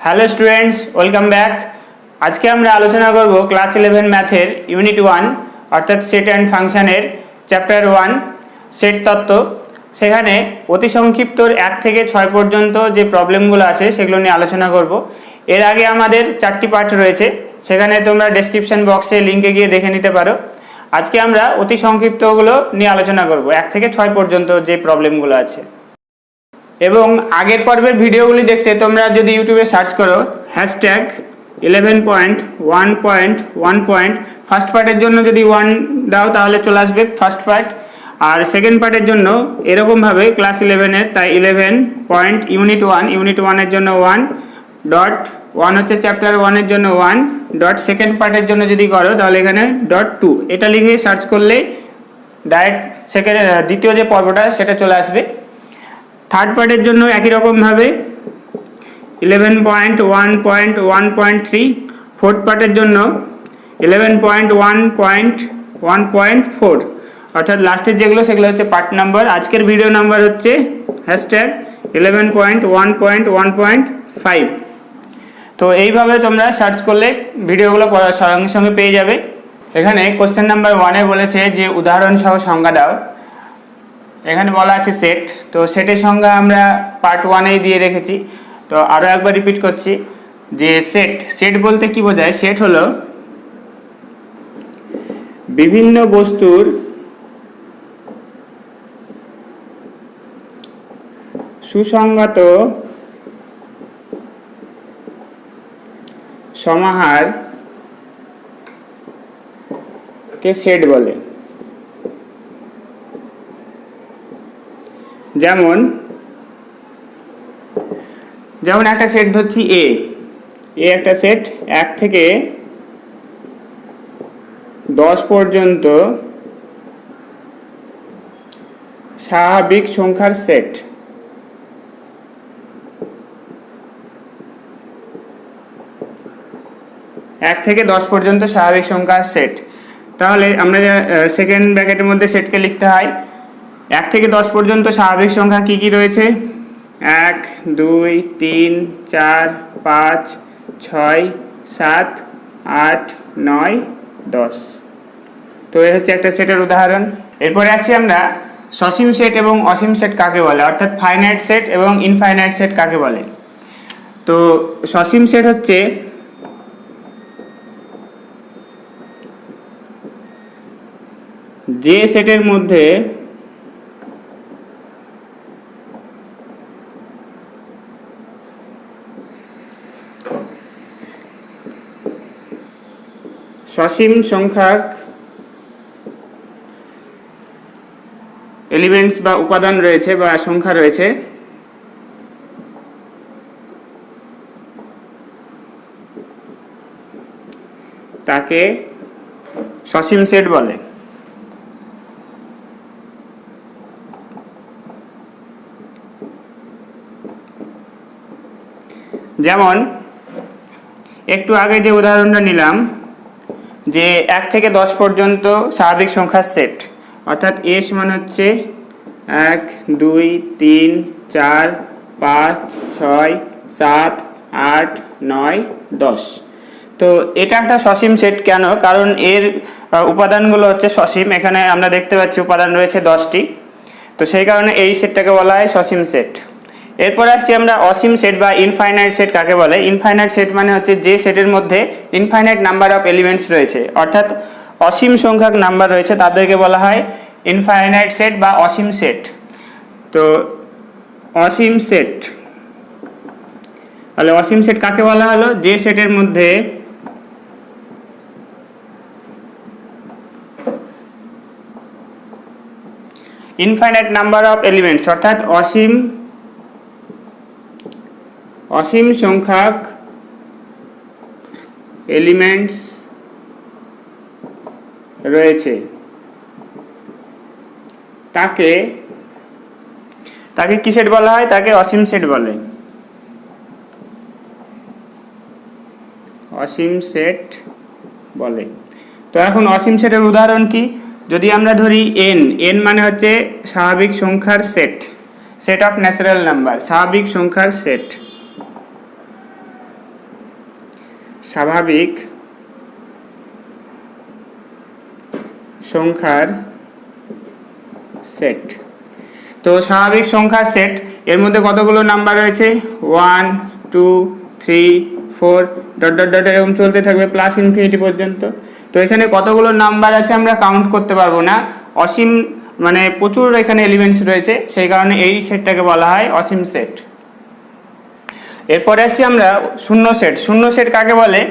Hello students, welcome back. আজকে আমরা আলোচনা করব ক্লাস 11 ম্যাথের ইউনিট 1 অর্থাৎ সেট অ্যান্ড ফাংশনের চ্যাপ্টার 1 সেট তত্ত্ব। সেখানে অতি সংক্ষিপ্ত 1 থেকে 6 পর্যন্ত যে প্রবলেমগুলো আছে সেগুলো নিয়ে আলোচনা করব। এর আগে আমাদের 4টি পার্ট রয়েছে, সেখানে তোমরা ডেসক্রিপশন বক্সে লিঙ্কে গিয়ে দেখে নিতে পারো। আজকে আমরা অতি সংক্ষিপ্তগুলো নিয়ে আলোচনা করব, 1 থেকে 6 পর্যন্ত যে প্রবলেমগুলো আছে। এবং আগের পর্বের ভিডিওগুলি দেখতে তোমরা যদি ইউটিউবে সার্চ করো হ্যাশট্যাগ 11.1.1. ফার্স্ট পার্টের জন্য যদি 1 দাও তাহলে চলে আসবে ফার্স্ট পার্ট, আর সেকেন্ড পার্টের জন্য এরকমভাবে ক্লাস 11-এর, তাই 11 পয়েন্ট ইউনিট 1 জন্য 1.1 হচ্ছে চ্যাপ্টার 1-এর জন্য 1 ডট সেকেন্ড পার্টের জন্য যদি করো তাহলে এখানে .2 এটা লিখে সার্চ করলে ডাইরেক্ট দ্বিতীয় যে পর্বটা সেটা চলে আসবে। থার্ড পার্টের জন্য একই রকমভাবে 11.1.1.3, ফোর্থ পার্টের জন্য 11.1.1.4, অর্থাৎ লাস্টের যেগুলো সেগুলো হচ্ছে পার্ট নাম্বার। আজকের ভিডিও নাম্বার হচ্ছে হ্যাশট্যাগ 11.1.1.5। তো এইভাবে তোমরা সার্চ করলে ভিডিওগুলো সঙ্গে সঙ্গে পেয়ে যাবে। এখানে কোশ্চেন নাম্বার 1-এ বলেছে যে উদাহরণ সহ সংজ্ঞা দাও। এখানে বলা আছে সেট, তো সেটের সংজ্ঞা আমরা পার্ট 1-এই দিয়ে রেখেছি। তো আরও একবার রিপিট করছি যে সেট বলতে কি বোঝায়। সেট হলো বিভিন্ন বস্তুর সুসংগত সমাহার কে সেট বলে। যেমন একটা সেট ধরছি এ একটা সেট 1 থেকে 10 পর্যন্ত স্বাভাবিক সংখ্যার সেট। এক থেকে 10 পর্যন্ত স্বাভাবিক সংখ্যার সেট। তাহলে আমরা সেকেন্ড ব্র্যাকেটের মধ্যে সেটকে লিখতে হয় 1 থেকে 10 পর্যন্ত স্বাভাবিক সংখ্যা কি কি রয়েছে? 1, 2, 3, 4, 5, 6, 7, 8, 9, 10। তো এই হচ্ছে একটা সেটের উদাহরণ। এরপরে আসছি আমরা সসীম সেট এবং অসীম সেট কাকে বলে, অর্থাৎ ফাইনাইট সেট এবং ইনফাইনাইট সেট কাকে বলে। তো সসীম সেট হচ্ছে যে সেটের মধ্যে সসীম সংখ্যক এলিমেন্টস বা উপাদান রয়েছে বা সংখ্যা রয়েছে, তাকে সসীম সেট বলে। যেমন একটু আগে যে উদাহরণটা নিলাম যে 1 থেকে 10 পর্যন্ত স্বাভাবিক সংখ্যার সেট, অর্থাৎ এ সমান হচ্ছে 1, 2, 3, 4, 5, 6, 7, 8, 9, 10। তো এটা একটা সসীম সেট। কেন? কারণ এর উপাদানগুলো হচ্ছে সসীম। এখানে আমরা দেখতে পাচ্ছি উপাদান রয়েছে 10টি, তো সেই কারণে এই সেটটাকে বলা হয় সসীম সেট। এরপর আসছি আমরা অসীম সেট বা ইনফাইনাইট সেট কাকে বলে। ইনফাইনাইট সেট মানে হচ্ছে যে সেটের মধ্যে ইনফাইনাইট নাম্বার অফ এলিমেন্টস রয়েছে, অর্থাৎ অসীম সংখ্যক নাম্বার রয়েছে, তাদেরকে বলা হয় ইনফাইনাইট সেট বা অসীম সেট। তো অসীম সেট, তাহলে অসীম সেট কাকে বলা হলো? যে সেটের মধ্যে ইনফাইনাইট নাম্বার অফ এলিমেন্টস, অর্থাৎ অসীম সংখ্যক এলিমেন্টস রয়েছে, তাকে কি সেট বলা হয়? তাকে অসীম সেট বলে। অসীম সেট বলে। তো এখন অসীম সেটের উদাহরণ কি? যদি আমরা ধরি n মানে হচ্ছে স্বাভাবিক সংখ্যার set, set of natural number, স্বাভাবিক সংখ্যার সেট। স্বাভাবিক সংখ্যার সেট। তো স্বাভাবিক সংখ্যার সেট এর মধ্যে কতগুলো নাম্বার রয়েছে, 1 2 3 4 ডট ডট ডট এরকম চলতে থাকবে প্লাস ইনফিনিটি পর্যন্ত। তো এখানে কতগুলো নাম্বার আছে আমরা কাউন্ট করতে পারবো না, অসীম মানে প্রচুর এখানে এলিমেন্টস রয়েছে, সেই কারণে এই সেটটাকে বলা হয় অসীম সেট। এরপরে আসছি আমরা শূন্য সেট। শূন্য সেট কাকে বলে,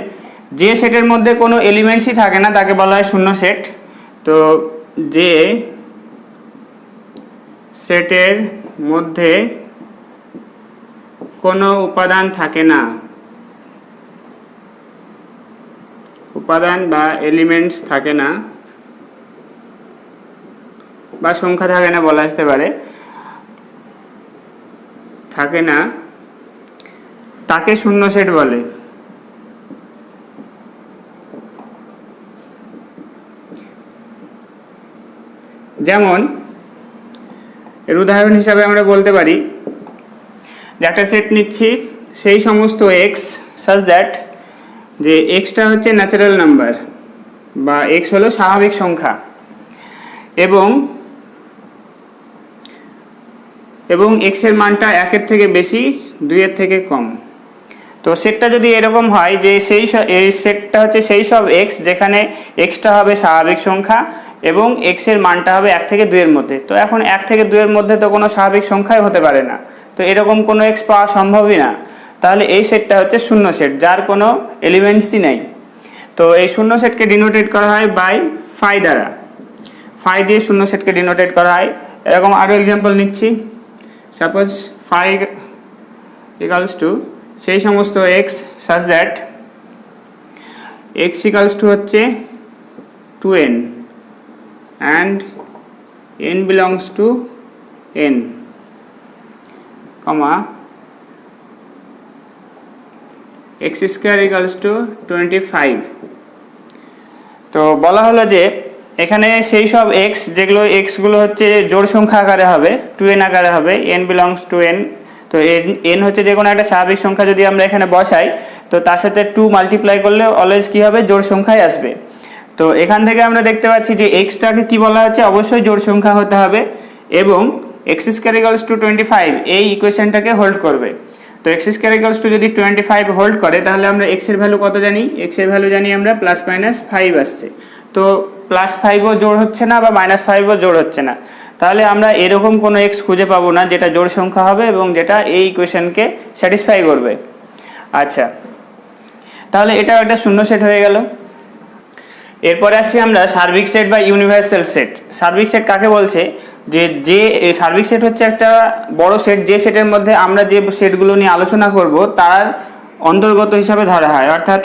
যে সেটের মধ্যে কোনো এলিমেন্টসই থাকে না তাকে বলা হয় শূন্য সেট। তো যে সেটের মধ্যে কোনো উপাদান থাকে না, উপাদান বা এলিমেন্টস থাকে না বা সংখ্যা থাকে না বলা যেতে পারে, থাকে না, তাকে শূন্য সেট বলে। যেমন এর উদাহরণ হিসাবে আমরা বলতে পারি যে একটা সেট নিচ্ছি, সেই সমস্ত এক্স সাচ দ্যাট যে এক্সটা হচ্ছে ন্যাচারাল নাম্বার বা এক্স হলো স্বাভাবিক সংখ্যা এবং এক্স এর মানটা 1-এর থেকে বেশি 2-এর থেকে কম। তো সেটটা যদি এরকম হয় যে এই সেটটা হচ্ছে সেই সব এক্স যেখানে এক্সটা হবে স্বাভাবিক সংখ্যা এবং এক্স এর মানটা হবে 1 থেকে 2 এর মধ্যে। তো এখন 1 থেকে 2 এর মধ্যে তো কোনো স্বাভাবিক সংখ্যাই হতে পারে না, তো এরকম কোনো এক্স পাওয়া সম্ভবই না। তাহলে এই সেটটা হচ্ছে শূন্য সেট, যার কোনো এলিমেন্টসই নেই। তো এই শূন্য সেটকে ডিনোটেট করা হয় বাই ফাই দ্বারা, ফাই দিয়ে শূন্য সেটকে ডিনোটেট করা হয়। এরকম আরও এক্সাম্পল নিচ্ছি, সাপোজ ফাই ইকালস টু সেই সমস্ত x such that x equals two হচ্ছে 2n and n belongs to n, comma x square equals to 25। তো বলা হলো যে এখানে সেই সব x যেগুলো xগুলো হচ্ছে জোড় সংখ্যা আকারে হবে, 2n আকারে হবে, n belongs to n। তো n হচ্ছে যে কোনো একটা স্বাভাবিক সংখ্যা, যদি আমরা এখানে বসাই তো তার সাথে 2 মাল্টিপ্লাই করলে অলওয়েজ কি হবে, জোড় সংখ্যাই আসবে। তো এখান থেকে আমরা দেখতে পাচ্ছি যে এক্সটাকে কি বলা হচ্ছে, অবশ্যই জোড় সংখ্যা হতে হবে এবং এক্স স্কয়ার ইকুয়ালস টু 25 এই ইকুয়েশনটাকে হোল্ড করবে। তো এক্স স্কয়ার ইকুয়ালস টু যদি 25 হোল্ড করে তাহলে আমরা এক্স এর ভ্যালু কত জানি, এক্স এর ভ্যালু জানি আমরা +-5 আসছে। তো +5ও জোড় হচ্ছে না বা -5ও জোড় হচ্ছে না, তাহলে আমরা এরকম কোনো এক্স খুঁজে পাবো না যেটা জোড় সংখ্যা হবে এবং যেটা এই ইকুয়েশনকে স্যাটিসফাই করবে। আচ্ছা, তাহলে এটাও একটা শূন্য সেট হয়ে গেল। এরপরে আসছি আমরা সার্বিক সেট বা ইউনিভার্সাল সেট। সার্বিক সেট কাকে বলছে, যে সার্বিক সেট হচ্ছে একটা বড় সেট, যে সেটের মধ্যে আমরা যে সেটগুলো নিয়ে আলোচনা করব তার অন্তর্গত হিসাবে ধরা হয়। অর্থাৎ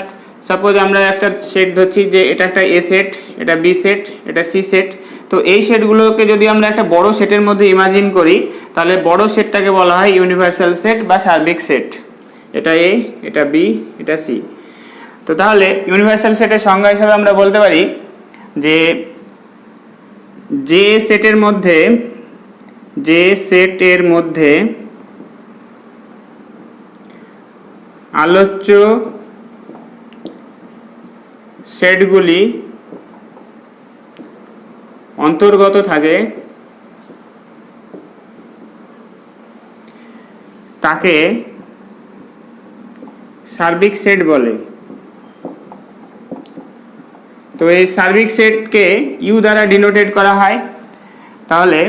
সাপোজ আমরা একটা সেট ধরছি যে এটা একটা এ সেট, এটা বি সেট, এটা সি সেট। তো এই সেটগুলোকে যদি আমরা একটা বড় সেটের মধ্যে ইমাজিন করি তাহলে বড় সেটটাকে বলা হয় ইউনিভার্সাল সেট বা সার্বিক সেট। এটা এ, এটা বি, এটা সি। তো তাহলে ইউনিভার্সাল সেটের সংজ্ঞা হিসাবে আমরা বলতে পারি যে সেটের মধ্যে আলোচ্য সেটগুলি অন্তর্গত থাকে তাকে সার্বিক সেট বলে। তো এই সার্বিক সেটকে ইউ দ্বারা ডিনোটেট করা হয়, তাহলে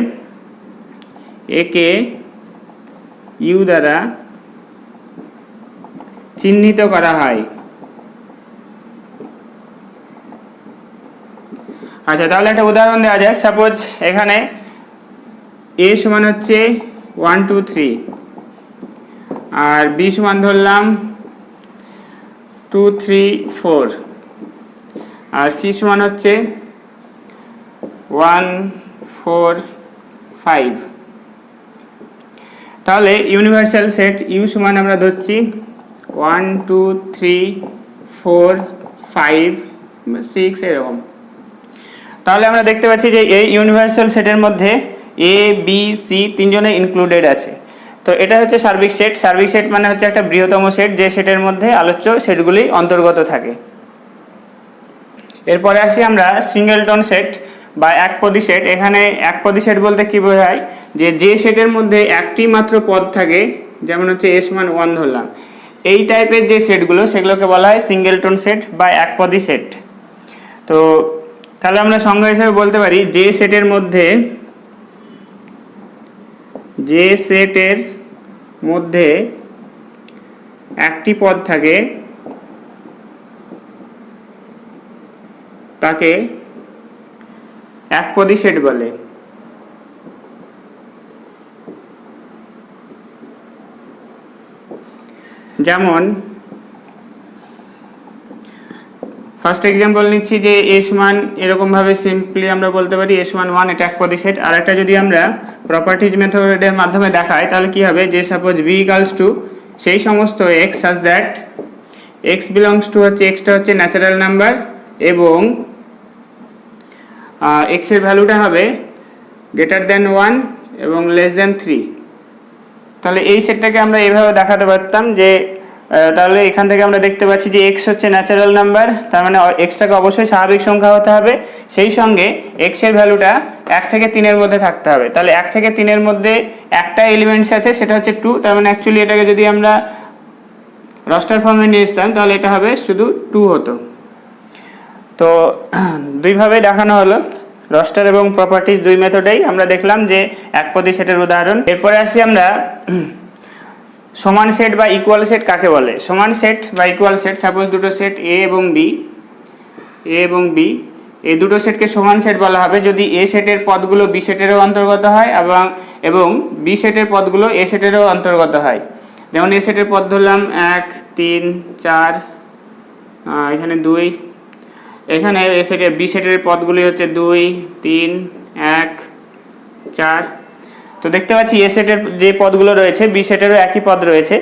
একে ইউ দ্বারা চিহ্নিত করা হয়। আচ্ছা, তাহলে একটা উদাহরণ দেওয়া যাক। সাপোজ এখানে এ সমান হচ্ছে 1 2 3 আর বি সমান ধরলাম 2 3 4 আর সি সমান হচ্ছে 1 4 5। তাহলে ইউনিভার্সাল সেট ইউ সমান আমরা ধরছি 1 2 3 4 5 6 এরকম। তাহলে আমরা দেখতে পাচ্ছি যে এই ইউনিভার্সাল সেটের মধ্যে এ বি সি তিনজনে ইনক্লুডেড আছে। তো এটা হচ্ছে সার্বিক সেট। সার্বিক সেট মানে হচ্ছে একটা বৃহত্তম সেট, যে সেটের মধ্যে আলোচ্য সেটগুলি অন্তর্গত থাকে। এরপরে আসি আমরা সিঙ্গেলটন সেট বা একপদী সেট। এখানে একপদী সেট বলতে কি বোঝায়, যে সেটের মধ্যে একটি মাত্র পদ থাকে, যেমন হচ্ছে S1 1 ধরলাম, এই টাইপের যে সেটগুলো সেগুলোকে বলা হয় সিঙ্গেলটন সেট বা একপদী সেট। তো তাহলে আমরা সংজ্ঞা হিসেবে বলতে পারি, যে সেটের মধ্যে একটি পদ থাকে তাকে একপদী সেট বলে। যেমন ফার্স্ট এক্সাম্পল নিচ্ছি যে S1, এরকম ভাবে সিম্পলি আমরা বলতে পারি S1 1 এটা একপদী সেট। আর একটা যদি আমরা প্রপার্টিজ মেথডের মাধ্যমে দেখাই তাহলে কি হবে, যে সাপোজ b ইকুয়ালস টু সেই সমস্ত x such that x belongs to হচ্ছে x টা হচ্ছে ন্যাচারাল নাম্বার এবং x এর ভ্যালুটা হবে গ্রেটার দ্যান 1 এবং লেস দ্যান 3। তাহলে এই সেটটাকে আমরা এইভাবে দেখাতে পারতাম যে তাহলে এখান থেকে আমরা দেখতে পাচ্ছি যে x হচ্ছে ন্যাচারাল নাম্বার, তার মানে xটাকে অবশ্যই স্বাভাবিক সংখ্যা হতে হবে, সেই সঙ্গে x এর ভ্যালুটা 1 থেকে 3 এর মধ্যে থাকতে হবে। তাহলে 1 থেকে 3 এর মধ্যে একটা এলিমেন্টস আছে, সেটা হচ্ছে 2, তার মানে অ্যাকচুয়ালি এটাকে যদি আমরা রস্টার ফর্মে নিয়ে আসতাম তাহলে এটা হবে শুধু 2 হতো। তো দুইভাবে দেখানো হলো, রস্টার এবং প্রপার্টিজ দুই মেথডেই আমরা দেখলাম যে একপদী সেটের উদাহরণ। এরপরে আসি আমরা সমান সেট বা ইকুয়াল সেট কাকে বলে। সমান সেট বা ইকুয়াল সেট, সাপোজ দুটো সেট এ এবং বি, এই দুটো সেটকে সমান সেট বলা হবে যদি এ সেটের পদগুলো বি সেটেরও অন্তর্গত হয় এবং বি সেটের পদগুলো এ সেটেরও অন্তর্গত হয়। যেমন এ সেটের পদ ধরলাম 1 3 4, এখানে 2, এখানে এ সেটের বি সেটের পদগুলি হচ্ছে 2 3 1 4। তো দেখতে পাচ্ছি এ সেটের যে পদগুলো রয়েছে বি সেটেরও একই পদ রয়েছে।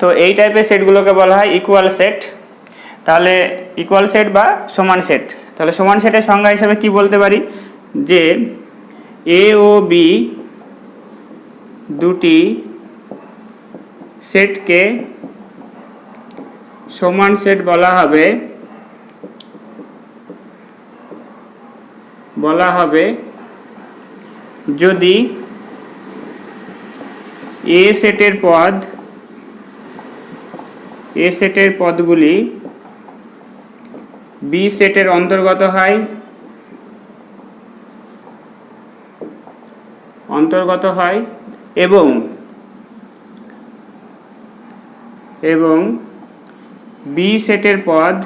তো এই টাইপের সেটগুলোকে বলা হয় ইকুয়াল সেট। তাহলে ইকুয়াল সেট বা সমান সেট, তাহলে সমান সেটের সংজ্ঞা হিসেবে কি বলতে পারি, যে এ ও বি দুটি সেটকে সমান সেট বলা হবে যদি এ সেটের পদগুলি বি সেটের অন্তর্গত হয় এবং বি সেটের পদ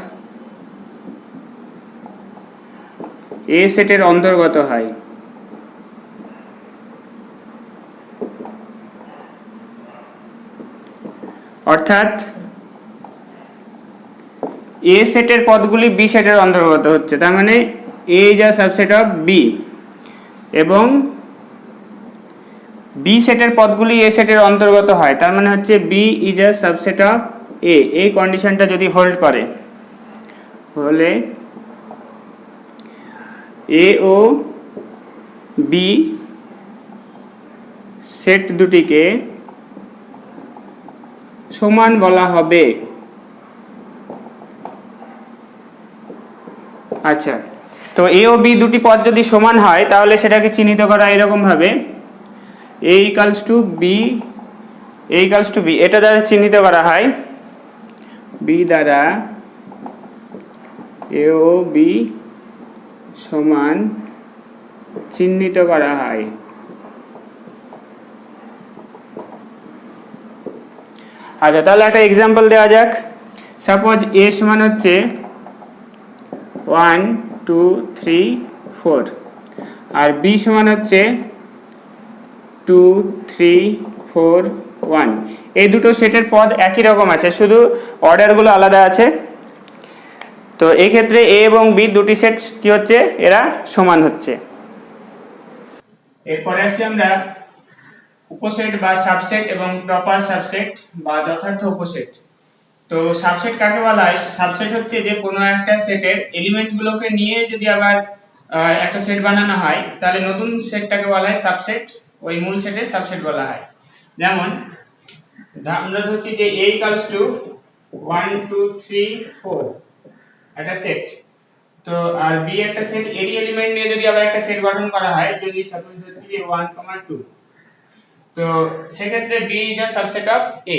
এ সেটের অন্তর্গত হয়। অর্থাৎ এ সেটের পদগুলি বি সেটের অন্তর্গত হচ্ছে, তার মানে A is a subset of B, এবং বি সেটের পদগুলি এ সেটের অন্তর্গত হয়, তার মানে হচ্ছে B is a subset of A. এই কন্ডিশনটা যদি হোল্ড করে হলে এ ও বি সেট দুটিকে সমান বলা হবে। আচ্ছা, তো এ ও বি দুটি পদ যদি সমান হয় তাহলে সেটাকে চিহ্নিত করা এরকম ভাবে, এ ইকুয়ালস টু বি, এটা দ্বারা চিহ্নিত করা হয়, বি দ্বারা এ ও বি সমান চিহ্নিত করা হয়। আচ্ছা, তাহলে একটা এক্সাম্পল দেওয়া যাক। সাপোজ এ সমান হচ্ছে 1 2 3 4 আর বি সমান হচ্ছে 2 3 4 1। এই দুটো সেটের পদ একই রকম আছে, শুধু অর্ডারগুলো আলাদা আছে। তো এই ক্ষেত্রে এ এবং বি দুটি সেট কি হচ্ছে, এরা সমান হচ্ছে। এরপরে আসি আমরা উপসেট বা সাবসেট এবং প্রপার সাবসেট বা যথার্থ উপসেট। তো সাবসেট কাকে বলা হয়? সাবসেট হচ্ছে যে কোনো একটা সেটের এলিমেন্টগুলোকে নিয়ে যদি আবার একটা সেট বানানো হয় তাহলে নতুন সেটটাকে বলা হয় সাবসেট, ওই মূল সেটের সাবসেট বলা হয়। যেমন আমরা ধরছি যে a ইকুয়ালস টু 1 2 3 4 একটা সেট। তো আর b একটা সেট, এরই এলিমেন্ট নিয়ে যদি আবার একটা সেট গঠন করা হয়, যদি সাপোজ ধরছি যে 1 2, তো সেক্ষেত্রে b is a subset of a।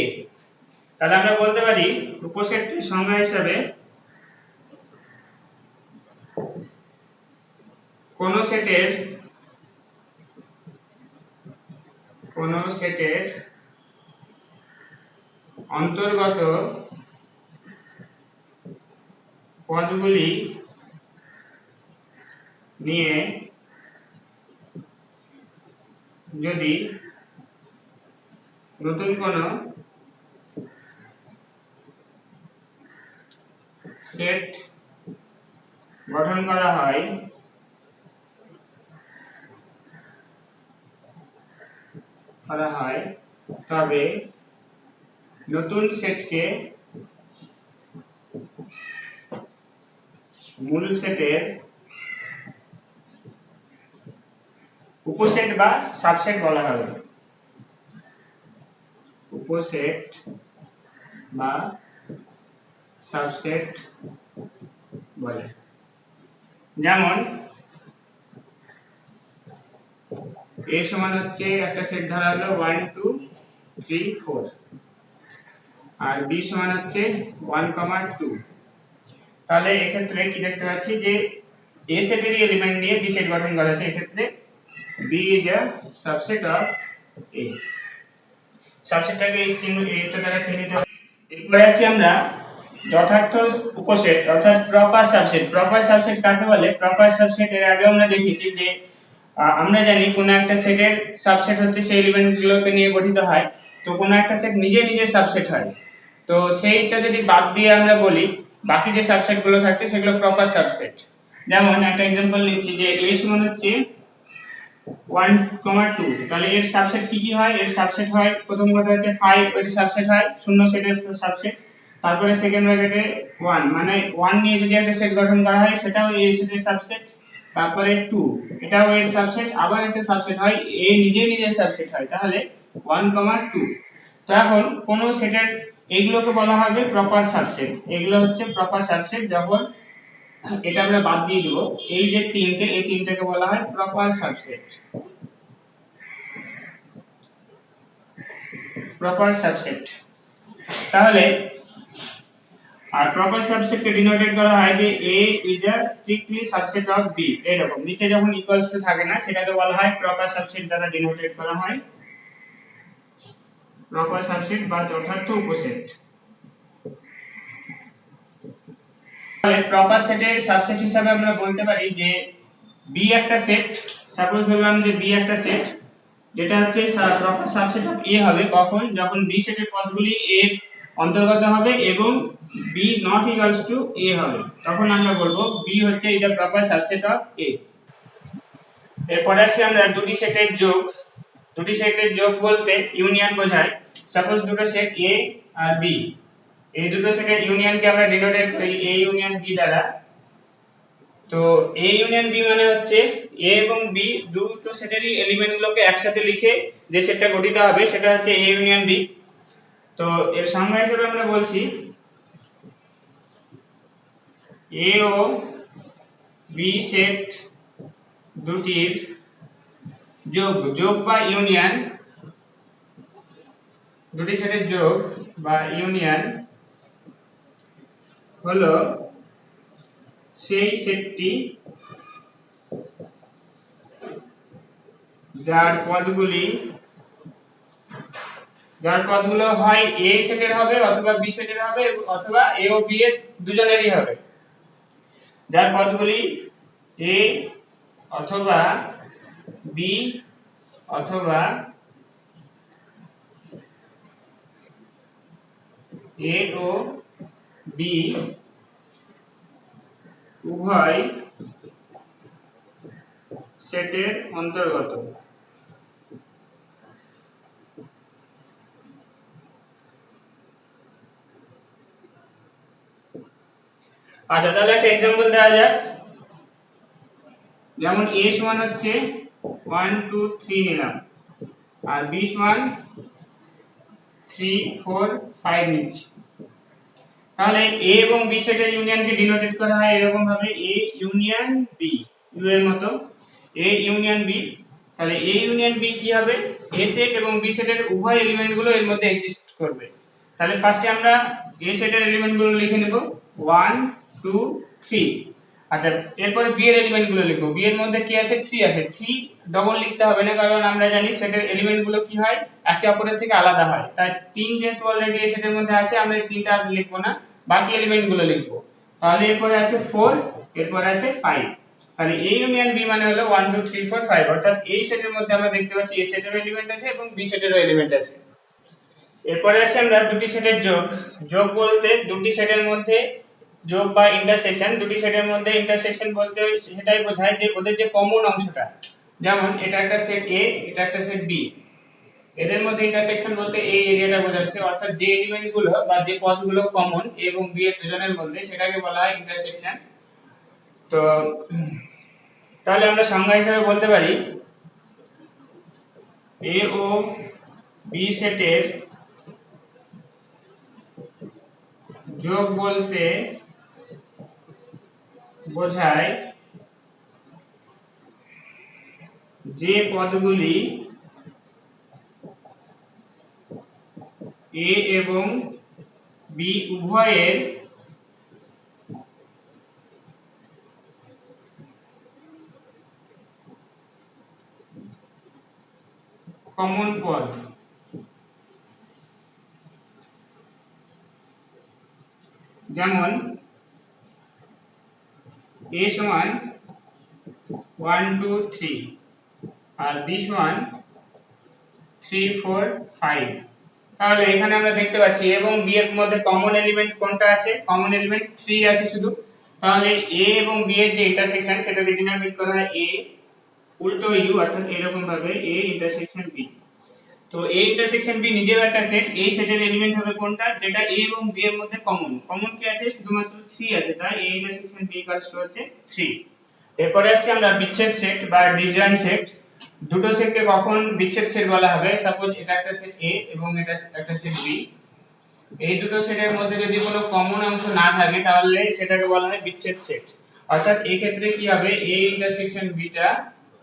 তাহলে আমরা বলতে পারি উপসেটটির সংজ্ঞা হিসাবে কোন সেটের অন্তর্গত পদগুলি নিয়ে যদি নতুন কোন সেট গঠন করা হয়, তবে নতুন সেটকে মূল সেটের উপসেট বা সাবসেট বলা হবে। উপসেট বা সাবসেট বলে। যেমন a সমান হচ্ছে একটা সেট ধরা হলো 1 2 3 4, আর b সমান হচ্ছে 1 2। তাহলে এক্ষেত্রে কি দেখতে পাচ্ছি যে a সেটেরই এলিমেন্ট নিয়ে b সেট গঠন করা হয়েছে। এক্ষেত্রে b is a subset of a। সাবসেটটাকে এই চিহ্ন এটা দ্বারা চিহ্নিত। এরপরে আসছি আমরা যথার্থ উপসেট অর্থাৎ প্রপার সাবসেট। প্রপার সাবসেট কাকে বলে? প্রপার সাবসেট এর আগে আমরা দেখেছি যে আমরা জানি কোন একটা সেটের সাবসেট হচ্ছে সেই এলিমেন্টগুলোকে নিয়ে গঠিত হয়। তো কোন একটা সেট নিজে নিজে সাবসেট হয়, তো সেইটা যদি বাদ দিয়ে আমরা বলি বাকি যে সাবসেটগুলো থাকছে সেগুলো প্রপার সাবসেট। যেমন একটা एग्जांपल নিচ্ছি যে a সমান হচ্ছে 1 2, তাহলে এর সাবসেট কি কি হয়? এর সাবসেট হয়, প্রথম কথা হচ্ছে 5 এর সাবসেট হয়, শূন্য সেটের সাবসেট। তারপরে সেকেন্ড ব্র্যাকেটে 1, মানে 1 নিয়ে যদি একটা সেট গঠন করা হয় সেটাও এই সেটের সাবসেট। তারপরে 2 এটাও এর সাবসেট, আবার একটা সাবসেট হয় a নিজে নিজে সাবসেট হয়, তাহলে 1 2। তো এখন কোন সেটের এইগুলোকে বলা হবে প্রপার সাবসেট। এগুলো হচ্ছে প্রপার সাবসেট। যখন এটা আমরা বাদ দিয়ে দেব, এই যে তিনটে, এই তিনটাকে বলা হয় প্রপার সাবসেট। Proper subset. তাহলে আর প্রপার সাবসেটকে ডিনোটেড করা হয় যে a is a strictly subset of b। এরকম নিচে যখন ইকুয়ালস টু থাকে না সেটাকে বলা হয় প্রপার সাবসেট দ্বারা ডিনোটেড করা হয়। প্রপার সাবসেট বা যথার্থ উপসেট। তাহলে প্রপার সেটের সাবসেট হিসাবে আমরা বলতে পারি যে b একটা সেট। সাপোজ ধরলাম যে b একটা সেট, যেটা হচ্ছে প্রপার সাবসেট অফ a হবে কখন? যখন b সেটের পদগুলি a এর অন্তর্গত হবে এবং b not equals to a হবে, তখন আমরা বলবো b হচ্ছে এটা প্রপার সাবসেট অফ a। এরপর আসি আমরা দুটি সেটের যোগ। দুটি সেটের যোগ বলতে ইউনিয়ন বোঝায়। সাপোজ দুটো সেট a আর b, এই দুটো সেটের ইউনিয়নকে আমরা ডিনোটেড করি a ইউনিয়ন b দ্বারা। তো a ইউনিয়ন b মানে হচ্ছে a এবং b দুটো সেটেরই এলিমেন্টগুলোকে একসাথে লিখে যে সেটটা গঠিত হবে সেটা হচ্ছে a ইউনিয়ন b। তো এর সংজ্ঞা হিসেবে আমরা বলছি a ও b সেট দুটির যোগ বা ইউনিয়ন, দুটি সেটের যোগ বা ইউনিয়ন হলো সেই সেটটি যার পদগুলো হয় a সেটের হবে অথবা b সেটের হবে অথবা a ও b এর দুজনেরই হবে। যার পদগুলি a অথবা b অথবা a ও b উভয় সেটের অন্তর্গত। আচ্ছা, তাহলে একটা एग्जांपल দেওয়া যাক। যেমন a সমান হচ্ছে 1 2 3 নিলাম, আর b সমান 3 4 5 নিচ্ছি। তাহলে এ এবং বি সেটের ইউনিয়নকে ডিনোটেড করা হয় এরকম ভাবে এ ইউনিয়ন বি, ইউ এর মতো এ ইউনিয়ন বি। তাহলে এ ইউনিয়ন বি কি হবে, এ সেট এবং বি সেটের উভয় এলিমেন্টগুলো এর মধ্যে এক্সিস্ট করবে। তাহলে ফার্স্টে আমরা এ সেটের এলিমেন্টগুলো লিখে নেব 1 2 3। আচ্ছা, এরপরে বি এর এলিমেন্টগুলো লিখব। বি এর মধ্যে কি আছে, 3 আছে। 3 ডবল লিখতে হবে না, কারণ আমরা জানি সেটের এলিমেন্টগুলো কি হয়, একে অপরের থেকে আলাদা হয়। তাই 3 যেহেতু অলরেডি এই সেটের মধ্যে আছে, আমরা এই 3টা আর লিখব না, বাকি এলিমেন্টগুলো লিখব। তাহলে এরপরে আছে 4, এরপরে আছে 5। তাহলে এ ইউনিয়ন বি মানে হলো 1 2 3 4 5, অর্থাৎ এই সেটের মধ্যে আমরা দেখতে পাচ্ছি এ সেটেরও এলিমেন্ট আছে এবং বি সেটেরও এলিমেন্ট আছে। এরপরে আছে আমরা দুটি সেটের যোগ। যোগ বলতে দুটি সেটের মধ্যে যোগ বা ইন্টারসেকশন, দুটি সেটের মধ্যে ইন্টারসেকশন বলতে সেটাই বোঝায় যে ওদের যে কমন অংশটা, যেমন এটা একটা সেট এ, এটা একটা সেট বি, এদের মধ্যে ইন্টারসেকশন বলতে এই এরিয়াটা বোঝাচ্ছে, অর্থাৎ যে এলিমেন্টগুলো বা যে পদগুলো কমন এ এবং বি এর দুজনের মধ্যে, সেটাকে বলা হয় ইন্টারসেকশন। তো তাহলে আমরা সংজ্ঞা হিসেবে বলতে পারি এ ও বি সেটের যোগ বলতে বোঝায় যে পদগুলি এ এবং বি উভয়ের কমন পদ। যেমন a সমান 1 2 3 আর b সমান 3 4 5। তাহলে এখানে আমরা দেখতে পাচ্ছি এবং b এর মধ্যে কমন এলিমেন্ট কোনটা আছে, কমন এলিমেন্ট 3 আছে শুধু। তাহলে a এবং b এর যে ইন্টারসেকশন সেটাকে ডিনোট করা হয় a উল্টো u, অর্থাৎ এরকম ভাবে a ইন্টারসেকশন b। তো a ইন্টারসেকশন b নিজেও একটা সেট, এই সেটের এলিমেন্ট হবে কোনটা, যেটা a এবং b এর মধ্যে কমন। কমন কি আছে, শুধুমাত্র 3 আছে, তাই a ইন্টারসেকশন b হচ্ছে 3। এরপরে আসছে আমরা বিচ্ছেদ সেট বা ডিসজয়েন্ট সেট। দুটো সেটকে কখন বিচ্ছেদ সেট বলা হবে, সাপোজ এটা একটা সেট a এবং এটা একটা সেট b, এই দুটো সেটের মধ্যে যদি কোনো কমন অংশ না থাকে তাহলে সেটাকে বলা হয় বিচ্ছেদ সেট। অর্থাৎ এই ক্ষেত্রে কি হবে, a ইন্টারসেকশন b টা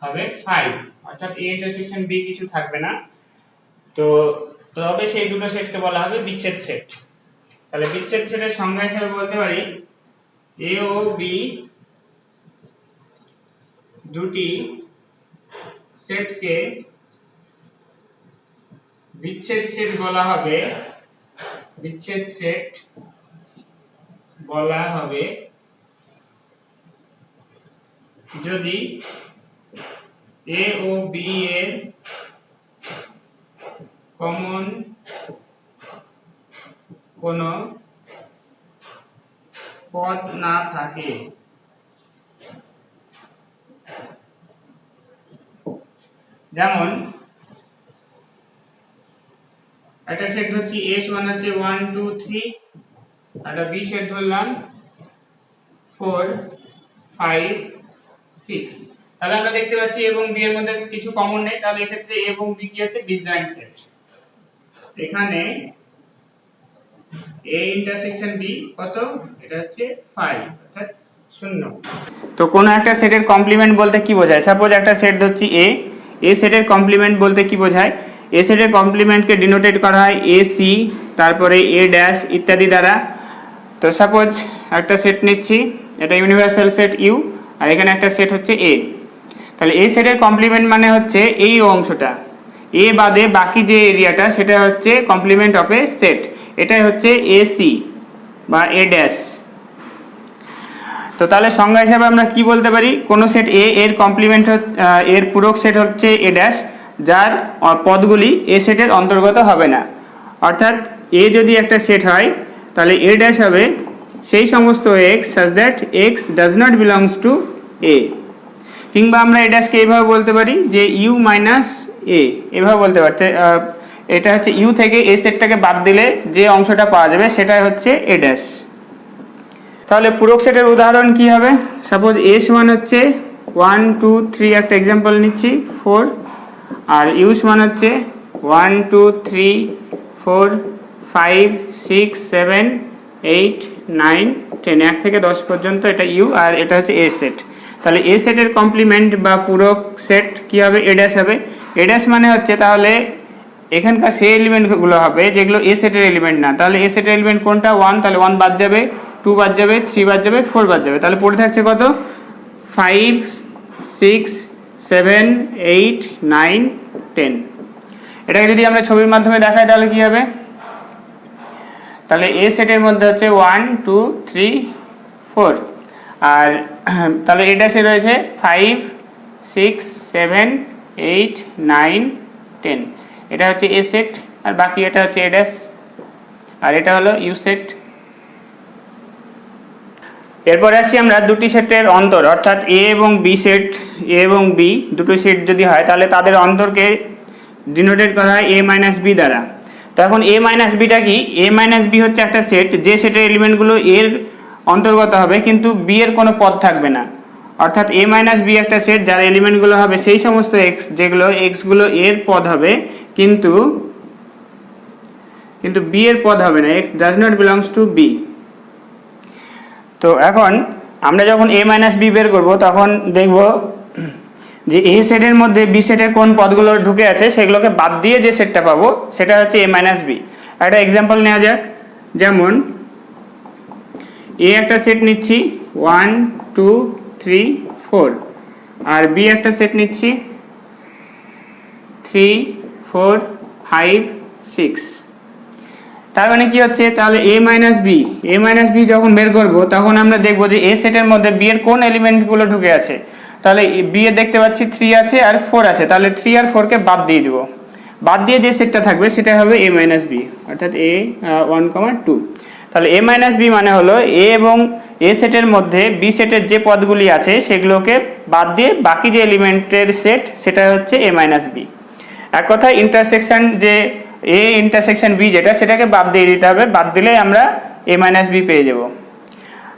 হবে 5, অর্থাৎ a ইন্টারসেকশন b কিছু থাকবে না। তো তবে সেই দুটো সেটকে বলা হবে বিচ্ছেদ সেট। তাহলে বিচ্ছেদ সেটের সংজ্ঞা হিসেবে বলতে পারি a ও b দুটি সেটকে বিচ্ছেদ সেট বলা হবে, বিচ্ছেদ সেট বলা হবে যদি a ও b এর কমন কোনো পদ না থাকে। যেমন একটা সেট হচ্ছে a সমান হচ্ছে 1 2 3, একটা b সেট ধরলাম 4 5 6। তাহলে আমরা দেখতে পাচ্ছি এবং b এর মধ্যে কিছু কমন নেই, তাহলে এই ক্ষেত্রে a এবং b কি হচ্ছে ডিসজয়েন্ট সেট। এখানে a ইন্টারসেকশন b কত, এটা হচ্ছে 5, অর্থাৎ 0। তো কোন একটা সেটের কমপ্লিমেন্ট বলতে কি বোঝায়, সাপোজ একটা সেট হচ্ছে a, a সেটের কমপ্লিমেন্ট বলতে কি বোঝায়, a সেটের কমপ্লিমেন্টকে ডিনোটেট করা হয় a c, তারপরে a ড্যাশ ইত্যাদি দ্বারা। তো সাপোজ একটা সেট নিচ্ছি, এটা ইউনিভার্সাল সেট u, আর এখানে একটা সেট হচ্ছে a। তাহলে a সেটের কমপ্লিমেন্ট মানে হচ্ছে এই অংশটা, a বাদে বাকি যে এরিয়াটা সেটা হচ্ছে কমপ্লিমেন্ট অফ এ সেট, এটাই হচ্ছে ac বা a ড্যাশ। তো তাহলে সংজ্ঞা হিসাবে আমরা কি বলতে পারি, কোন সেট a এর কমপ্লিমেন্ট এর পূরক সেট হচ্ছে a ড্যাশ, যার পদগুলি a সেটের অন্তর্গত হবে না। অর্থাৎ a যদি একটা সেট হয় তাহলে a ড্যাশ হবে সেই সমস্ত x such that x does not belongs to a। কিংবা আমরা a ড্যাশকে এইভাবে বলতে পারি যে u মাইনাস a, এভাবে বলতে পারতে, এটা হচ্ছে u থেকে a সেটটাকে বাদ দিলে যে অংশটা পাওয়া যাবে সেটাই হচ্ছে a ড্যাশ। তাহলে পূরক সেটের উদাহরণ কি হবে, সাপোজ a সমান হচ্ছে 1 2 3, একটা एग्जांपल নিচ্ছি 4, আর u সমান হচ্ছে 1 2 3 4 5 6 7 8 9 10 1 থেকে 10 পর্যন্ত এটা ইউ আর এটা হচ্ছে এ সেট। তাহলে এ সেটের কমপ্লিমেন্ট বা পূরক সেট কি হবে? এ ড্যাশ হবে। এ ড্যাশ মানে হচ্ছে তাহলে এখানকার সেই এলিমেন্টগুলো হবে যেগুলো এ সেটের এলিমেন্ট না। তাহলে এ সেটের এলিমেন্ট কোনটা? 1, তাহলে 1 বাদ যাবে, 2 বাদ যাবে, 3 বাদ যাবে, 4 বাদ যাবে। তাহলে পড়ে থাকছে কত? 5 6 7 8 9 10। এটাকে যদি আমরা ছবির মাধ্যমে দেখাই তাহলে কি হবে? তাহলে এ সেটের মধ্যে হচ্ছে 1 2 3 4 আর তাহলে এটা সে রয়েছে 5 6 7 8 9 10। এটা হচ্ছে এ সেট আর বাকি এটা হচ্ছে এ ড্যাশ আর এটা হলো ইউ সেট। এরপরে আসি আমরা দুটি সেটের অন্তর, অর্থাৎ এ এবং বি সেট, এ এবং বি দুটো সেট যদি হয় তাহলে তাদের অন্তরকে ডিনোটেড করা হয় এ মাইনাস বি দ্বারা। তো এখন এ মাইনাস বিটা কি? এ মাইনাস বি হচ্ছে একটা সেট যে সেটের এলিমেন্টগুলো এর অন্তর্গত হবে কিন্তু বি এর কোনো পদ থাকবে না। অর্থাৎ এ মাইনাস বি একটা সেট যার এলিমেন্টগুলো হবে সেই সমস্ত এক্স যেগুলো এক্সগুলো এর পদ হবে কিন্তু বি এর পদ হবে না, X does not belongs to B. তো এখন আমরা যখন এ মাইনাস বি বের করবো তখন দেখব যে এ সেটের মধ্যে বি সেটের কোন পদগুলো ঢুকে আছে সেগুলোকে বাদ দিয়ে যে সেটটা পাবো সেটা হচ্ছে এ মাইনাস বি। একটা এক্সাম্পল নেওয়া যাক, যেমন এ একটা সেট নিচ্ছি 1 2 3 4 আর বি একটা সেট নিচ্ছি 3 4 5 6। তার মানে কি হচ্ছে? তাহলে এ মাইনাস বি যখন বের করব তখন আমরা দেখব যে এ সেটের মধ্যে বি এর কোন এলিমেন্টগুলো ঢুকে আছে। তাহলে বি এ দেখতে পাচ্ছি 3 আছে আর 4 আছে, তাহলে 3 আর 4 কে বাদ দিয়ে দিব। বাদ দিয়ে যে সেটটা থাকবে সেটা হবে এ মাইনাস বি, অর্থাৎ এ 1 2। তাহলে এ মাইনাস বি মানে হলো এ এবং এ সেটের মধ্যে বি সেটের যে পদগুলি আছে সেগুলোকে বাদ দিয়ে বাকি যে এলিমেন্টের সেট সেটা হচ্ছে এ মাইনাস বি। এক কথায় ইন্টারসেকশন যে এ ইন্টারসেকশন বি যেটা সেটাকে বাদ দিয়ে দিতে হবে, বাদ দিলে আমরা এ মাইনাস বি পেয়ে যাব।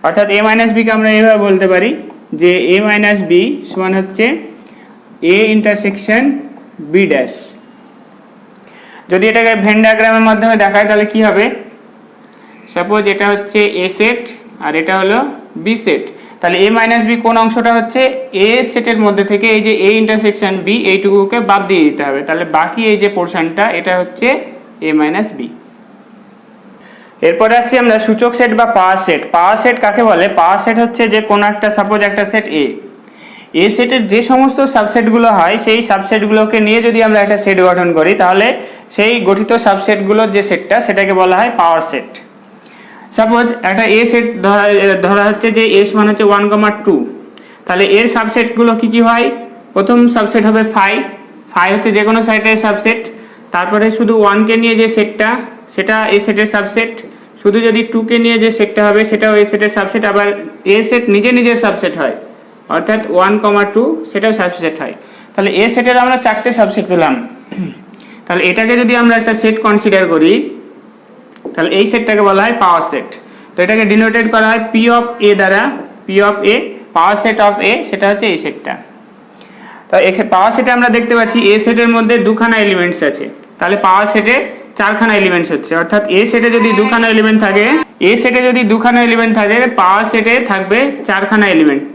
অর্থাৎ এ মাইনাস বিকে আমরা এইভাবে বলতে পারি যে এ মাইনাস বি সমান হচ্ছে এ ইন্টারসেকশন বি ড্যাশ। যদি এটাকে ভেন ডায়াগ্রামের মাধ্যমে দেখায় তাহলে কি হবে? সাপোজ এটা হচ্ছে এ সেট আর এটা হলো বি সেট, তাহলে এ মাইনাস বি কোন অংশটা হচ্ছে? এ সেটের মধ্যে থেকে এই যে এ ইন্টারসেকশন বি এইটুকুকে বাদ দিয়ে দিতে হবে, তাহলে বাকি এই যে পোর্শনটা এটা হচ্ছে এ মাইনাস বি। এরপরে আসছি আমরা সূচক সেট বা পাওয়ার সেট। পাওয়ার সেট কাকে বলে? পাওয়ার সেট হচ্ছে যে কোনো একটা সাপোজ একটা সেট এ সেটের যে সমস্ত সাবসেটগুলো হয় সেই সাবসেটগুলোকে নিয়ে যদি আমরা একটা সেট গঠন করি তাহলে সেই গঠিত সাবসেটগুলোর যে সেটটা সেটাকে বলা হয় পাওয়ার সেট। সাপোজ একটা এ সেট ধরা হচ্ছে যে এস মান হচ্ছে 1 2, তাহলে এর সাবসেটগুলো কি কি হয়? প্রথম সাবসেট হবে ফাই হচ্ছে যে কোনো সেটের সাবসেট। তারপরে শুধু 1 কে নিয়ে যে সেটটা সেটা এ সেটের সাবসেট, শুধু যদি 2 কে নিয়ে যে সেটটা হবে সেটাও এ সেটের সাবসেট, আবার এ সেট নিজের সাবসেট হয় অর্থাৎ 1 2 সেটাও সাবসেট হয়। তাহলে এ সেটের আমরা 4টে সাবসেট পেলাম। তাহলে এটাকে যদি আমরা একটা সেট কনসিডার করি তাহলে এই সেটটাকে বলা হয় পাওয়ার সেট। তো এটাকে ডিনোটেড করা হয় পি অফ এ দ্বারা, P of A power set of A সেটা হচ্ছে এই সেটটা। তো এখানে পাওয়ার সেটে আমরা দেখতে পাচ্ছি এ সেটের মধ্যে দুখানা এলিমেন্টস আছে, তাহলে পাওয়ার সেটে 4খানা এলিমেন্টস হচ্ছে, অর্থাৎ এ সেটে যদি দুখানা এলিমেন্ট থাকে পাওয়ার সেটে থাকবে 4খানা এলিমেন্ট।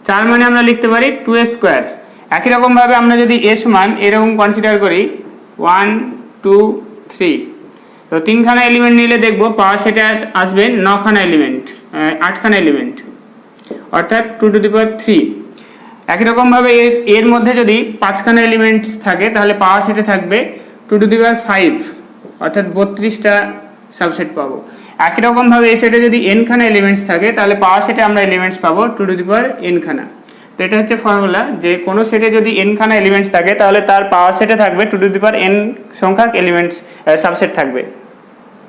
4 মানে আমরা লিখতে পারি 2a স্কোয়ার। একই রকম ভাবে আমরা যদি এস মান এরকম কনসিডার করি 1 2 3, তো 3খানা এলিমেন্ট নিলে দেখবো পাওয়ার সেটে আসবে 9খানা এলিমেন্ট, 8খানা এলিমেন্ট অর্থাৎ 2 টু দি পাওয়ার 3। একই রকম ভাবে এর মধ্যে যদি 5খানা এলিমেন্টস থাকে তাহলে পাওয়ার সেটে থাকবে 2 টু দি পাওয়ার 5 অর্থাৎ 32টা সাবসেট পাবো। একই রকম ভাবে এই সেটে যদি n খানা এলিমেন্টস থাকে তাহলে পাওয়ার সেটে আমরা এলিমেন্টস পাবো 2 টু দি পাওয়ার n খানা। তো এটা হচ্ছে ফর্মুলা যে কোনো সেটে যদি n খানা এলিমেন্টস থাকে তাহলে তার পাওয়ার সেটে থাকবে 2 টু দি পাওয়ার n সংখ্যক এলিমেন্টস সাবসেট থাকবে।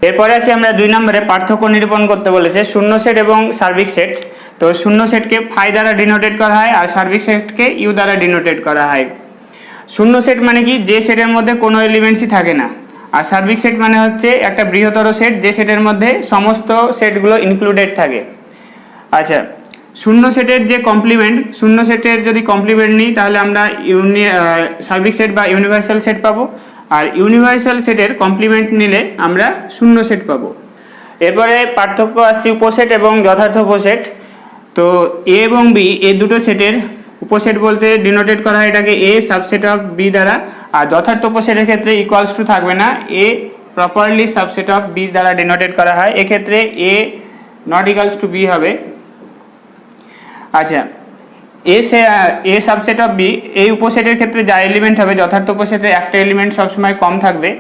এরপরে আসি আমরা 2 নম্বরে পার্থক্য নিরূপণ করতে বলেছে শূন্য সেট এবং সার্বিক সেট। তো শূন্য সেটকে ফাই দ্বারা ডিনোটেড করা হয় আর সার্বিক সেটকে ইউ দ্বারা ডিনোটেড করা হয়। শূন্য সেট মানে কি? যে সেটের মধ্যে কোনো এলিমেন্টসই থাকে না। আর সার্বিক সেট মানে হচ্ছে একটা বৃহত্তর সেট যে সেটের মধ্যে সমস্ত সেটগুলো ইনক্লুডেড থাকে। আচ্ছা, শূন্য সেটের যে কমপ্লিমেন্ট, শূন্য সেটের যদি কমপ্লিমেন্ট নিই তাহলে আমরা সার্বিক সেট বা ইউনিভার্সাল সেট পাবো, আর ইউনিভার্সাল সেটের কমপ্লিমেন্ট নিলে আমরা শূন্য সেট পাবো। এরপরে পার্থক্য আসছে উপসেট এবং যথার্থ উপসেট। তো এ এবং বি এই দুটো সেটের উপসেট বলতে ডিনোটেড করা হয় এটাকে এ সাবসেট অফ বি দ্বারা, আর যথার্থ উপসেটের ক্ষেত্রে ইকুয়ালস টু থাকবে না, এ প্রপারলি সাবসেট অফ বি দ্বারা ডিনোটেড করা হয়, এক্ষেত্রে এ নট ইকুয়ালস টু বি হবে। আচ্ছা, এ সাবসেট অফ বি এই উপসেটের ক্ষেত্রে যা এলিমেন্ট হবে যথার্থ উপসেটে একটা এলিমেন্ট সবসময় কম থাকবে।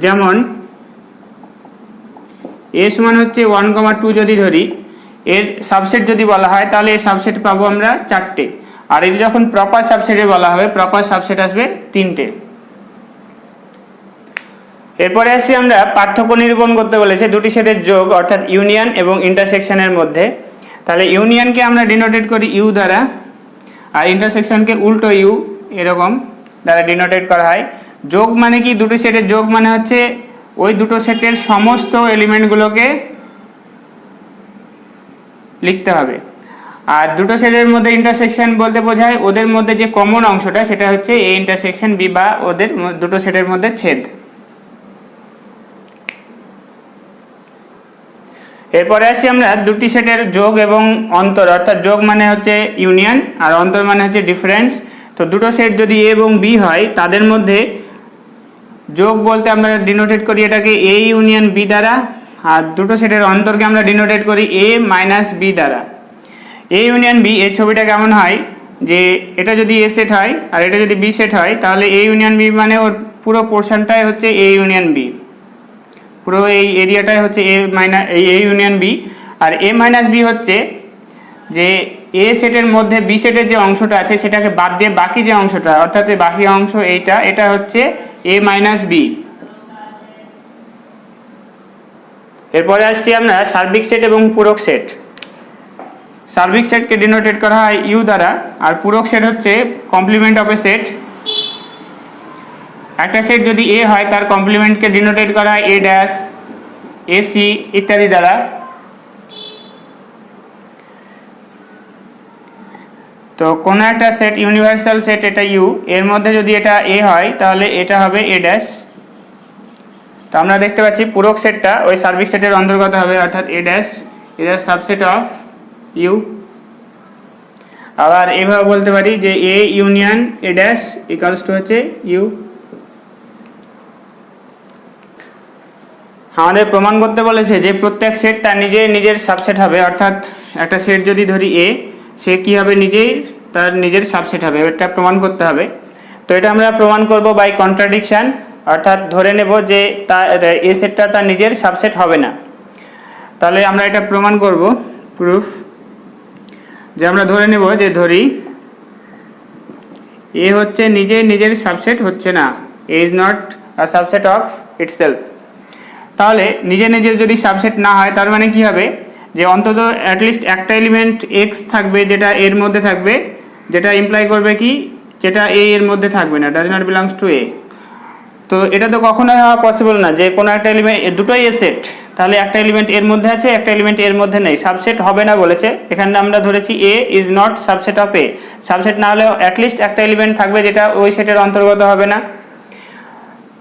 যেমন এ সমান হচ্ছে 1,2 যদি ধরি, এর সাবসেট যদি বলা হয় তাহলে এই সাবসেট পাবো আমরা 4টে, আর এটি যখন প্রপার সাবসেটে বলা হবে প্রপার সাবসেট আসবে 3টে। এরপরে আসি আমরা পার্থক্য নিরূপণ করতে বলেছে দুটি সেটের যোগ অর্থাৎ ইউনিয়ন এবং ইন্টারসেকশনের মধ্যে। তাহলে ইউনিয়নকে আমরা ডিনোটেড করি ইউ দ্বারা, আর ইন্টারসেকশনকে উল্টো ইউ এরকম দ্বারা ডিনোটেড করা হয়। যোগ মানে কি, দুটি সেটের যোগ মানে হচ্ছে ওই দুটো সেটের সমস্ত এলিমেন্টগুলোকে লিখতে হবে। আর দুটো সেটের মধ্যে ইন্টারসেকশন বলতে বোঝায় ওদের মধ্যে যে কমন অংশটা সেটা হচ্ছে এ ইন্টারসেকশন বি, বা ওদের দুটো সেটের মধ্যে ছেদ। এরপরে আসি আমরা দুটি সেটের যোগ এবং অন্তর, অর্থাৎ যোগ মানে হচ্ছে ইউনিয়ন আর অন্তর মানে হচ্ছে ডিফারেন্স। তো দুটো সেট যদি এ এবং বি হয় তাদের মধ্যে যোগ বলতে আমরা ডিনোটেড করি এটাকে এ ইউনিয়ন বি দ্বারা, আর দুটো সেটের অন্তরকে আমরা ডিনোটেড করি এ মাইনাস বি দ্বারা। এ ইউনিয়ন বি এর ছবিটা কেমন হয়, যে এটা যদি এ সেট হয় আর এটা যদি বি সেট হয় তাহলে এ ইউনিয়ন বি মানে ওর পুরো পোর্শনটাই হচ্ছে এ ইউনিয়ন বি, পুরো এই এরিয়াটাই হচ্ছে এ ইউনিয়ন বি। আর এ মাইনাস বি হচ্ছে যে এ সেটের মধ্যে বি সেটের যে অংশটা আছে সেটাকে বাদ দিয়ে বাকি যে অংশটা, অর্থাৎ বাকি অংশ এটা হচ্ছে এ মাইনাস বি। এরপরে আসছি আমরা সার্বিক সেট এবং পূরক সেট। সার্বিক সেটকে ডিনোটেড করা হয় ইউ দ্বারা, আর পূরক সেট হচ্ছে কমপ্লিমেন্ট অফ এ সেট। একটা সেট যদি এ হয় তার কমপ্লিমেন্টকে ডিনোটেড করা হয় এ ড্যাশ, এ সি ইত্যাদি দ্বারা। তো কোনো একটা সেট ইউনিভার্সাল সেট এটা ইউ, এর মধ্যে যদি এটা এ হয় তাহলে এটা হবে এ ড্যাশ। তো আমরা দেখতে পাচ্ছি পূরক সেটটা ওই সার্বিক সেটের অন্তর্গত হবে, অর্থাৎ A dash is a subset of U. আবার এভাবে বলতে পারি যে A union A dash equals to হচ্ছে ইউ। আমাদের প্রমাণ করতে বলেছে যে প্রত্যেক সেট তার নিজের সাবসেট হবে, অর্থাৎ একটা সেট যদি ধরি এ, সে কি হবে তার নিজের সাবসেট হবে, এটা প্রমাণ করতে হবে। তো এটা আমরা প্রমাণ করব বাই কন্ট্রাডিকশন, অর্থাৎ ধরে নেব যে এ সেটটা তার নিজের সাবসেট হবে না। তাহলে আমরা এটা প্রমাণ করব, প্রুফ, যে আমরা ধরে নেব যে ধরি এ হচ্ছে নিজের সাবসেট হচ্ছে না, A is not a subset of itself. তাহলে নিজের যদি সাবসেট না হয় তার মানে কি হবে, যে অন্তত অ্যাটলিস্ট একটা এলিমেন্ট এক্স থাকবে যেটা এর মধ্যে থাকবে, যেটা ইমপ্লাই করবে কি যেটা এ এর মধ্যে থাকবে না, ডাজ নট বিলংস টু এ। তো এটা তো কখনোই হওয়া পসিবল না যে কোনো একটা এলিমেন্ট, দুটোই এ সেট, তাহলে একটা এলিমেন্ট এর মধ্যে আছে একটা এলিমেন্ট এর মধ্যে নেই, সাবসেট হবে না বলেছে। এখানে আমরা ধরেছি A is not subset of A, subset না হলেও অ্যাটলিস্ট একটা এলিমেন্ট থাকবে যেটা ওই সেটের অন্তর্গত হবে না।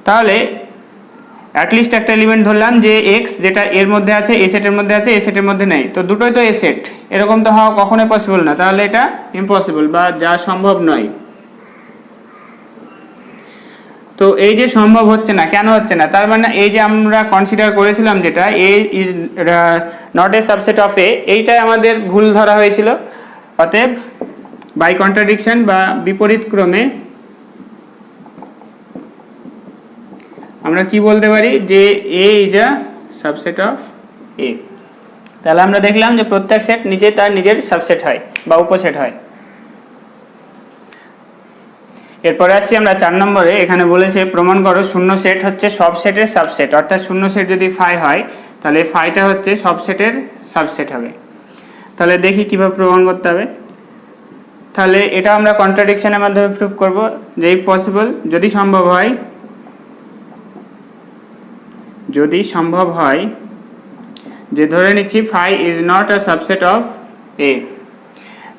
তাহলে অ্যাটলিস্ট একটা এলিমেন্ট ধরলাম যে এক্স, যেটা এর মধ্যে আছে এ সেটের মধ্যে আছে, এ সেটের মধ্যে নেই, তো দুটোই তো এ সেট, এরকম তো হওয়া কখনোই পসিবল না, তাহলে এটা ইম্পসিবল বা যা সম্ভব নয়। তো এই যে সম্ভব হচ্ছে না, কেন হচ্ছে না, তার মানে এই যে আমরা কনসিডার করেছিলাম যেটা A is not a subset of A, এইটাই আমাদের ভুল ধরা হয়েছিল। অতএব বাই কন্ট্রাডিকশন বা বিপরীত ক্রমে আমরা কি বলতে পারি যে এ is a subset of A. তাহলে আমরা দেখলাম যে প্রত্যেক সেট তার নিজের সাবসেট হয় বা উপসেট হয়। এরপরে আসছি আমরা 4 নম্বরে, এখানে বলেছে প্রমাণ করো শূন্য সেট হচ্ছে সব সেটের সাবসেট, অর্থাৎ শূন্য সেট যদি ফাই হয় তাহলে ফাইটা হচ্ছে সব সেটের সাবসেট হবে। তাহলে দেখি কিভাবে প্রমাণ করতে হবে। তাহলে এটা আমরা কন্ট্রাডিকশনের মাধ্যমে প্রুভ করব যে পসিবল, যদি সম্ভব হয় যে ধরে নিচ্ছি phi is not a subset of A.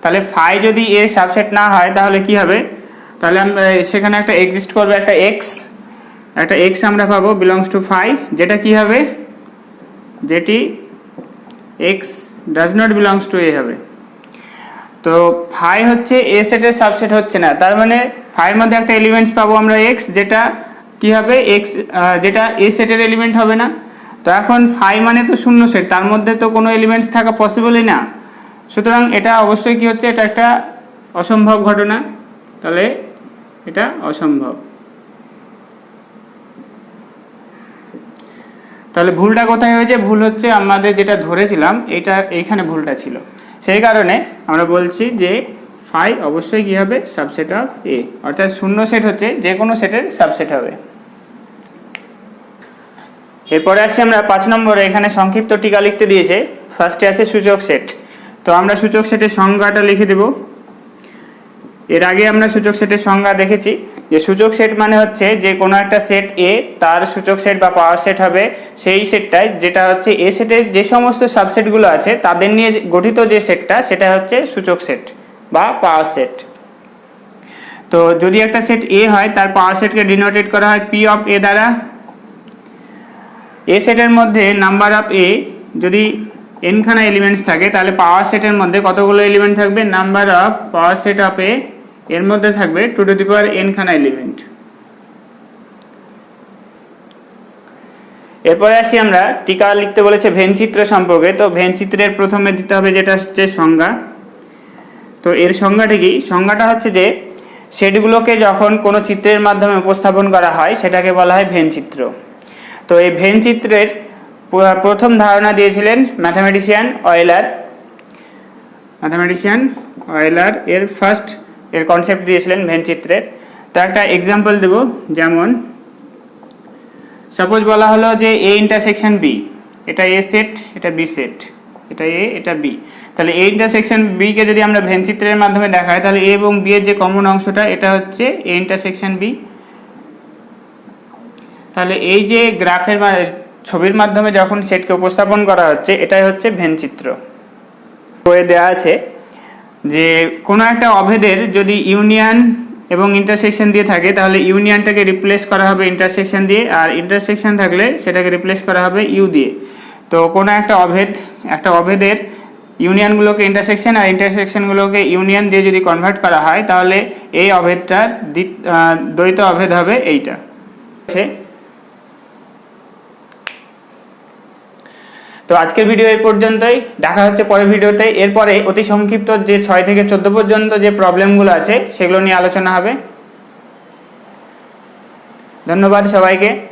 তাহলে ফাই যদি এ সাবসেট না হয় তাহলে কি হবে, তাহলে আমরা সেখানে একটা এক্সিস্ট করবে একটা এক্স, একটা এক্স আমরা পাবো বিলংস টু ফাই, যেটা কি হবে, যেটি x does not belongs to A হবে। তো ফাই হচ্ছে এ সেটের সাবসেট হচ্ছে না, তার মানে ফাইয়ের মধ্যে একটা এলিমেন্টস পাবো আমরা এক্স, যেটা কি হবে, এক্স যেটা এ সেটের এলিমেন্ট হবে না। তো এখন ফাই মানে তো শূন্য সেট, তার মধ্যে তো কোনো এলিমেন্টস থাকা পসিবলই না, সুতরাং এটা অবশ্যই কি হচ্ছে, এটা একটা অসম্ভব ঘটনা, তাহলে এটা অসম্ভব। তাহলে ভুলটা কোথায় হয়েছে, ভুল হচ্ছে আমাদের যেটা ধরেছিলাম এটা এইখানে ভুলটা ছিল, সেই কারণে আমরা বলছি যে ফাই অবশ্যই কি হবে, সাবসেট অফ এ, অর্থাৎ শূন্য সেট হচ্ছে যে কোনো সেটের সাবসেট হবে। এরপরে আসছি আমরা 5 নম্বরে, এখানে সংক্ষিপ্ত টিকা লিখতে দিয়েছে। ফার্স্টে আছে সূচক সেট, তো আমরা সূচক সেটের সংজ্ঞাটা লিখে দেব। এর আগে আমরা সূচক সেটের সংজ্ঞা দেখেছি যে সূচক সেট মানে হচ্ছে যে কোনো একটা সেট এ, তার সূচক সেট বা পাওয়ার সেট হবে সেই সেটটাই, যেটা হচ্ছে এ সেটের যে সমস্ত সাবসেটগুলো আছে তাদের নিয়ে গঠিত যে সেটটা, সেটা হচ্ছে সূচক সেট বা পাওয়ার সেট। তো যদি একটা সেট এ হয়, তার পাওয়ার সেটকে ডিনোটেড করা হয় পি অফ এ দ্বারা। এ সেটের মধ্যে নাম্বার অফ এ যদি n খানা এলিমেন্টস থাকে, তাহলে পাওয়ার সেটের মধ্যে কতগুলো এলিমেন্ট থাকবে, number of power set of A এর মধ্যে থাকবে 2n খানা এলিমেন্ট। এরপরে আসি আমরা টিকা লিখতে বলেছে ভেন চিত্র সম্পর্কে। তো ভেন চিত্রের প্রথমে দিতে হবে যেটা হচ্ছে সংজ্ঞা। তো এর সংজ্ঞাটা কি, সংজ্ঞাটা হচ্ছে যে সেটগুলোকে যখন কোনো চিত্রের মাধ্যমে উপস্থাপন করা হয় সেটাকে বলা হয় ভেন চিত্র। তো এই ভেন চিত্রের প্রথম ধারণা দিয়েছিলেন ম্যাথামেটিশিয়ান অয়েলার, এর ফার্স্ট এর কনসেপ্ট দিয়েছিলেন ভেন চিত্রের। তো একটা এক্সাম্পল দেব, যেমন সাপোজ বলা হলো যে এ ইন্টারসেকশন বি, এটা এ সেট, এটা বি সেট, এটা এ, এটা বি। তাহলে এ ইন্টারসেকশন বি কে যদি আমরা ভেন চিত্রের মাধ্যমে দেখাই, তাহলে এ এবং বি এর যে কমন অংশটা, এটা হচ্ছে এ ইন্টারসেকশন বি। তাহলে এই যে গ্রাফের ছবির মাধ্যমে যখন সেটকে উপস্থাপন করা হচ্ছে, এটাই হচ্ছে ভেন চিত্র। বইয়ে দেওয়া আছে যে কোনো একটা অভেদের যদি ইউনিয়ন এবং ইন্টারসেকশন দিয়ে থাকে, তাহলে ইউনিয়নটাকে রিপ্লেস করা হবে ইন্টারসেকশন দিয়ে, আর ইন্টারসেকশন থাকলে সেটাকে রিপ্লেস করা হবে ইউ দিয়ে। তো কোনো একটা অভেদের ইউনিয়নগুলোকে ইন্টারসেকশন আর ইন্টারসেকশনগুলোকে ইউনিয়ন দিয়ে যদি কনভার্ট করা হয়, তাহলে এই অভেদটার দ্বৈত অভেদ হবে এইটা। তো আজকের ভিডিও এই পর্যন্তই, দেখা হচ্ছে পরের ভিডিওতে। এরপরে অতি সংক্ষিপ্ত যে 6 থেকে 14 পর্যন্ত যে প্রবলেমগুলো আছে সেগুলো নিয়ে আলোচনা হবে। ধন্যবাদ সবাইকে।